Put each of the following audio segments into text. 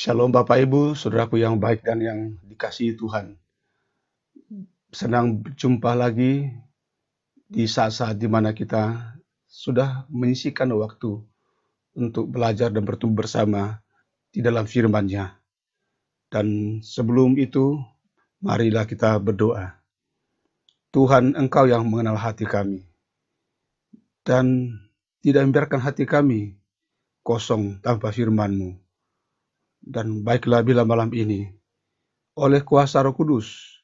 Shalom Bapak Ibu, saudaraku yang baik dan yang dikasihi Tuhan. Senang berjumpa lagi di saat-saat di mana kita sudah menyisihkan waktu untuk belajar dan bertumbuh bersama di dalam firman-Nya. Dan sebelum itu, marilah kita berdoa. Tuhan, Engkau yang mengenal hati kami, dan tidak membiarkan hati kami kosong tanpa firman-Mu. Dan baiklah bila malam ini, oleh kuasa Roh Kudus,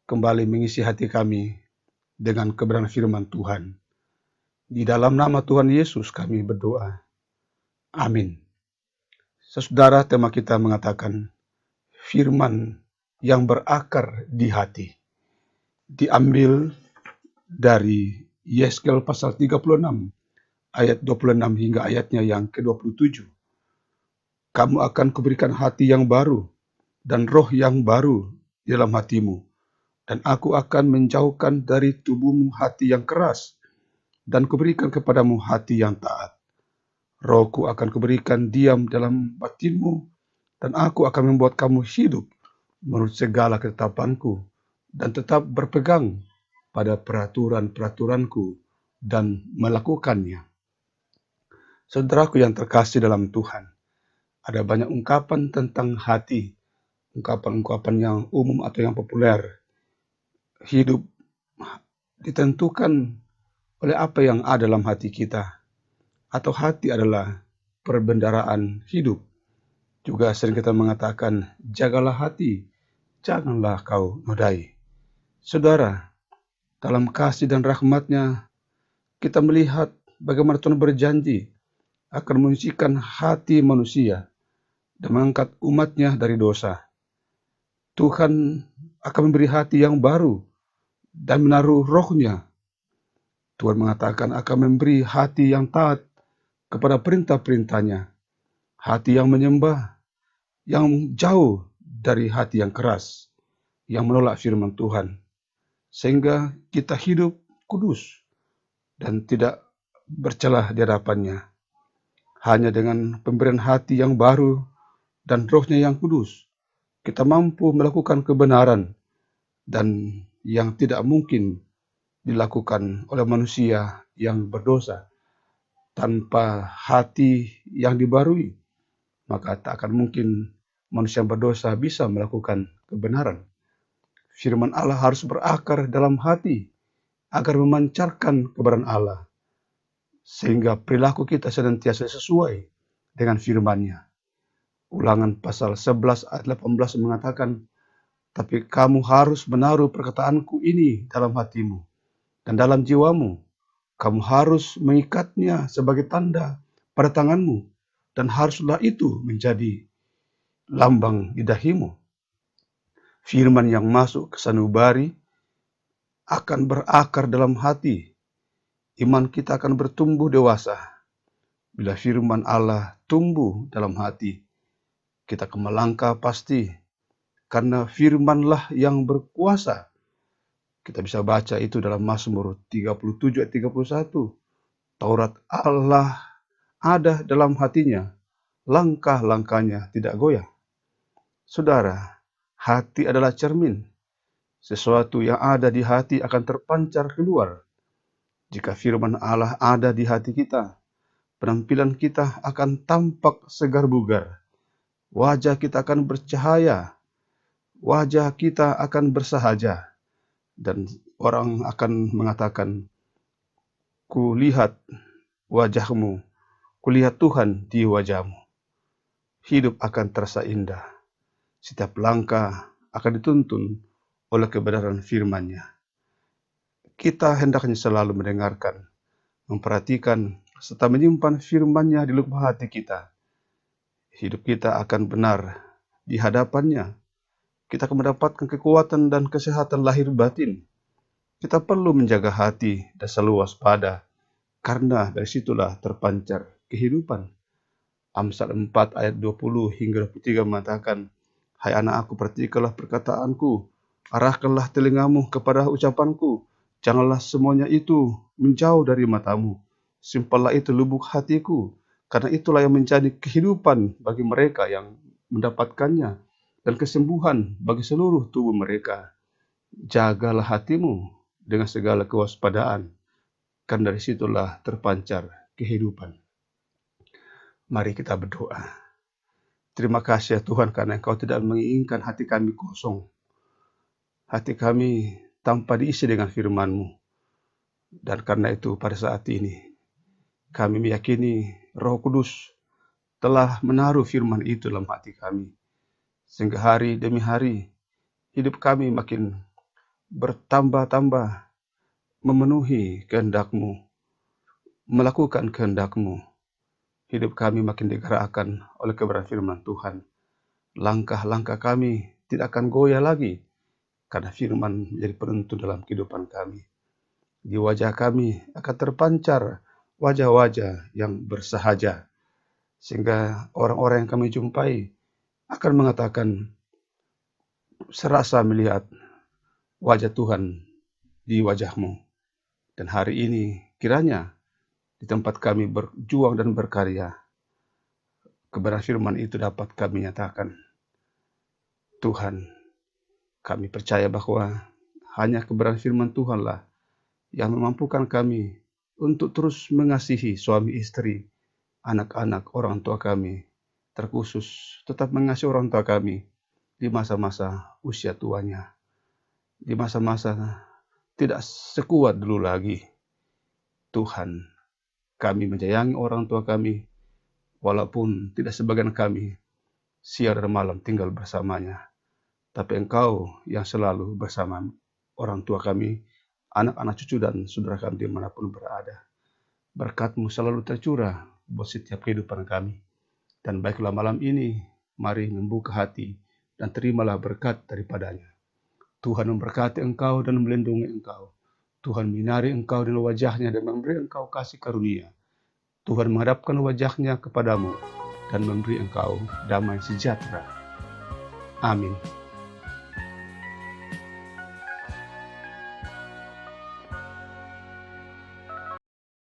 kembali mengisi hati kami dengan kebenaran firman Tuhan. Di dalam nama Tuhan Yesus kami berdoa. Amin. Saudara, tema kita mengatakan firman yang berakar di hati. Diambil dari Yeskel pasal 36 ayat 26 hingga ayatnya yang ke-27. Kamu akan kuberikan hati yang baru dan roh yang baru di dalam hatimu, dan aku akan menjauhkan dari tubuhmu hati yang keras, dan kuberikan kepadamu hati yang taat. Rohku akan kuberikan diam dalam batinmu, dan aku akan membuat kamu hidup menurut segala ketetapanku, dan tetap berpegang pada peraturan-peraturanku dan melakukannya. Saudaraku yang terkasih dalam Tuhan, ada banyak ungkapan tentang hati, ungkapan-ungkapan yang umum atau yang populer. Hidup ditentukan oleh apa yang ada dalam hati kita, atau hati adalah perbendaharaan hidup. Juga sering kita mengatakan, jagalah hati, janganlah kau nodai. Saudara, dalam kasih dan rahmat-Nya, kita melihat bagaimana Tuhan berjanji akan menyucikan hati manusia dan mengangkat umat-Nya dari dosa. Tuhan akan memberi hati yang baru dan menaruh roh-Nya. Tuhan mengatakan akan memberi hati yang taat kepada perintah-perintah-Nya, hati yang menyembah, yang jauh dari hati yang keras, yang menolak firman Tuhan, sehingga kita hidup kudus dan tidak bercelah di hadapan-Nya. Hanya dengan pemberian hati yang baru dan roh-Nya yang kudus, kita mampu melakukan kebenaran dan yang tidak mungkin dilakukan oleh manusia yang berdosa. Tanpa hati yang dibarui, maka tak akan mungkin manusia yang berdosa bisa melakukan kebenaran. Firman Allah harus berakar dalam hati agar memancarkan kebenaran Allah, sehingga perilaku kita senantiasa sesuai dengan firman-Nya. Ulangan pasal 11 ayat 18 mengatakan, tapi kamu harus menaruh perkataanku ini dalam hatimu dan dalam jiwamu. Kamu harus mengikatnya sebagai tanda pada tanganmu, dan haruslah itu menjadi lambang di dahimu. Firman yang masuk ke sanubari akan berakar dalam hati. Iman kita akan bertumbuh dewasa. Bila firman Allah tumbuh dalam hati, kita akan melangkah pasti, karena firman-lah yang berkuasa. Kita bisa baca itu dalam Mazmur 37 ayat 31. Taurat Allah ada dalam hatinya, langkah-langkahnya tidak goyah. Saudara, hati adalah cermin. Sesuatu yang ada di hati akan terpancar keluar. Jika firman Allah ada di hati kita, penampilan kita akan tampak segar bugar. Wajah kita akan bercahaya. Wajah kita akan bersahaja. Dan orang akan mengatakan, kulihat wajahmu, kulihat Tuhan di wajahmu. Hidup akan terasa indah. Setiap langkah akan dituntun oleh kebenaran firman-Nya. Kita hendaknya selalu mendengarkan, memperhatikan, serta menyimpan firman-Nya di lubuk hati kita. Hidup kita akan benar di hadapan-Nya. Kita akan mendapatkan kekuatan dan kesehatan lahir batin. Kita perlu menjaga hati dan selalu waspada, karena dari situlah terpancar kehidupan. Amsal 4 ayat 20 hingga 23 mengatakan, hai anakku, perhatikanlah perkataanku, arahkanlah telingamu kepada ucapanku, janganlah semuanya itu menjauh dari matamu, simpanlah itu lubuk hatiku, karena itulah yang menjadi kehidupan bagi mereka yang mendapatkannya dan kesembuhan bagi seluruh tubuh mereka. Jagalah hatimu dengan segala kewaspadaan, karena dari situlah terpancar kehidupan. Mari kita berdoa. Terima kasih ya Tuhan, karena Engkau tidak menginginkan hati kami kosong. Hati kami tanpa diisi dengan firman-Mu. Dan karena itu pada saat ini, kami meyakini Roh Kudus telah menaruh firman itu dalam hati kami. Sehingga hari demi hari, hidup kami makin bertambah-tambah memenuhi kehendak-Mu, melakukan kehendak-Mu. Hidup kami makin digerakkan oleh kebenaran firman Tuhan. Langkah-langkah kami tidak akan goyah lagi, karena firman menjadi penuntun dalam kehidupan kami. Di wajah kami akan terpancar wajah-wajah yang bersahaja, sehingga orang-orang yang kami jumpai akan mengatakan, serasa melihat wajah Tuhan di wajah-Mu. Dan hari ini kiranya di tempat kami berjuang dan berkarya, kebenaran firman itu dapat kami nyatakan. Tuhan, kami percaya bahwa hanya kebenaran firman Tuhanlah yang memampukan kami untuk terus mengasihi suami istri, anak-anak, orang tua kami, terkhusus tetap mengasihi orang tua kami di masa-masa usia tuanya, di masa-masa tidak sekuat dulu lagi. Tuhan, kami menyayangi orang tua kami, walaupun tidak sebagian kami siang dan malam tinggal bersamanya. Tapi Engkau yang selalu bersama orang tua kami, anak-anak cucu dan saudara kami dimanapun berada. Berkat-Mu selalu tercurah buat setiap kehidupan kami. Dan baiklah malam ini, mari membuka hati dan terimalah berkat daripadanya. Tuhan memberkati engkau dan melindungi engkau. Tuhan menyinari engkau dengan wajah-Nya dan memberi engkau kasih karunia. Tuhan menghadapkan wajah-Nya kepadamu dan memberi engkau damai sejahtera. Amin.